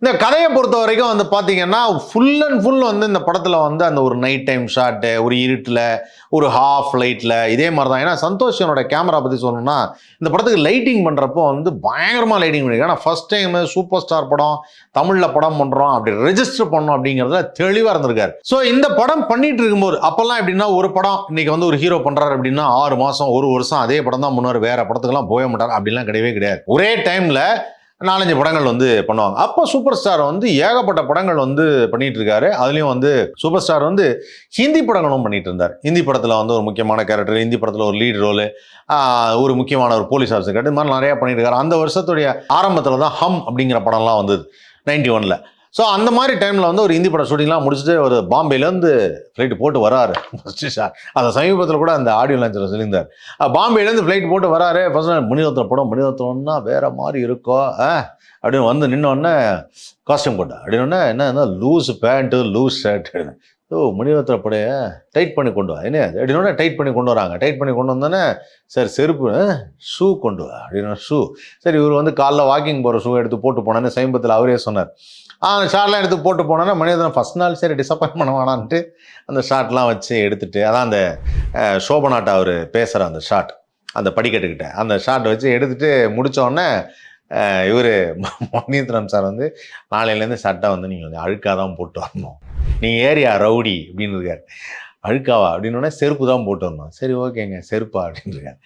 இந்த கதையை பொறுத்த வரைக்கும் வந்து பார்த்தீங்கன்னா, ஃபுல் அண்ட் ஃபுல் வந்து இந்த படத்தில வந்து அந்த ஒரு நைட் டைம் ஷாட்டு, ஒரு இருட்டுல, ஒரு ஹாஃப் லைட்ல இதே மாரி தான். ஏன்னா, சந்தோஷனோட கேமரா பத்தி சொல்லணும்னா, இந்த படத்துக்கு லைட்டிங் பண்றப்போ வந்து பயங்கரமா லைட்டிங் பண்ணியிருக்காங்க. ஏன்னா, ஃபர்ஸ்ட் டைம் சூப்பர் ஸ்டார் படம், தமிழ்ல படம் பண்றோம், அப்படி ரெஜிஸ்டர் பண்ணணும் அப்படிங்கிறதுல தெளிவா இருந்திருக்காரு. ஸோ இந்த படம் பண்ணிட்டு இருக்கும்போது, அப்பல்லாம் எப்படின்னா, ஒரு படம் இன்னைக்கு வந்து ஒரு ஹீரோ பண்றாரு அப்படின்னா, 6 மாசம், 1 வருஷம் அதே படம் தான் பண்ணுவாரு. வேற படத்துக்கெல்லாம் போவே மாட்டாரு. அப்படிலாம் கிடையவே கிடையாது. ஒரே டைம்ல 4, 5 படங்கள் வந்து பண்ணுவாங்க. அப்போ சூப்பர் ஸ்டார் வந்து ஏகப்பட்ட படங்கள் வந்து பண்ணிட்டு இருக்காரு. அதுலயும் வந்து சூப்பர் ஸ்டார் வந்து ஹிந்தி படங்களும் பண்ணிட்டு இருந்தார். ஹிந்தி படத்துல வந்து ஒரு முக்கியமான கேரக்டர், ஹிந்தி படத்துல ஒரு லீட் ரோல், ஒரு முக்கியமான ஒரு போலீஸ் ஆஃபீஸர் கேரக்டர், இது மாதிரி நிறைய பண்ணிட்டு இருக்காரு. அந்த வருஷத்துடைய ஆரம்பத்துல தான் ஹம் அப்படிங்கிற படம்லாம் வந்தது 91ல. ஸோ அந்த மாதிரி டைமில் வந்து ஒரு ஹிந்தி படம் ஷூட்டிங்லாம் முடிச்சுட்டு ஒரு பாம்பேலேருந்து ஃப்ளைட் போட்டு வராரு ஃபர்ஸ்ட் ஷாட். அந்த சமீபத்தில் கூட அந்த ஆடியோ லான்ச்சில் சொல்லியிருந்தார். பாம்பேலேருந்து ஃப்ளைட் போட்டு வராரு. ஃபர்ஸ்ட் மணிரத்னம் படம், மணிரத்னம்னா வேற மாதிரி இருக்கும் அப்படின்னு வந்து நின்னோடனே காஸ்டியூம் போட்டா அப்படின்னோடனே என்ன லூஸ் பேண்ட்டு லூஸ் ஷர்ட். மணிரத்ன படைய டைட் பண்ணி கொண்டு வா என்ன அப்படின்னோடனே டைட் பண்ணி கொண்டு வராங்க. டைட் பண்ணி கொண்டு வந்தோடனே சார் செருப்பு ஷூ கொண்டு வா அப்படின்னா ஷூ. சரி, இவர் வந்து காலைல வாக்கிங் போகிற ஷூ எடுத்து போட்டு போனேன்னு சமீபத்தில் அவரே சொன்னார். ஷார்ட்லாம் எடுத்து போட்டு போனோன்னா மணிரத்னம் ஃபஸ்ட் நாள் சரி டிசப்பாயின்ட் பண்ண வேணான்ட்டு அந்த ஷார்ட்லாம் வச்சு எடுத்துகிட்டு, அதான் அந்த சோபனாட்ட அவர் பேசுகிற அந்த ஷாட், அந்த படிக்கட்டுக்கிட்ட அந்த ஷாட் வச்சு எடுத்துகிட்டு முடித்தோடனே இவர் மணிரத்னம் சார் வந்து நாளையிலேருந்து சட்டை வந்து நீங்கள் வந்து அழுக்காக தான் போட்டு வரணும், நீங்கள் ஏரியா ரவுடி அப்படின்னு இருக்கார். அழுக்காவா அப்படின்னோடனே செருப்பு தான் போட்டு வரணும். சரி ஓகேங்க செருப்பா அப்படின்னு இருக்கார்.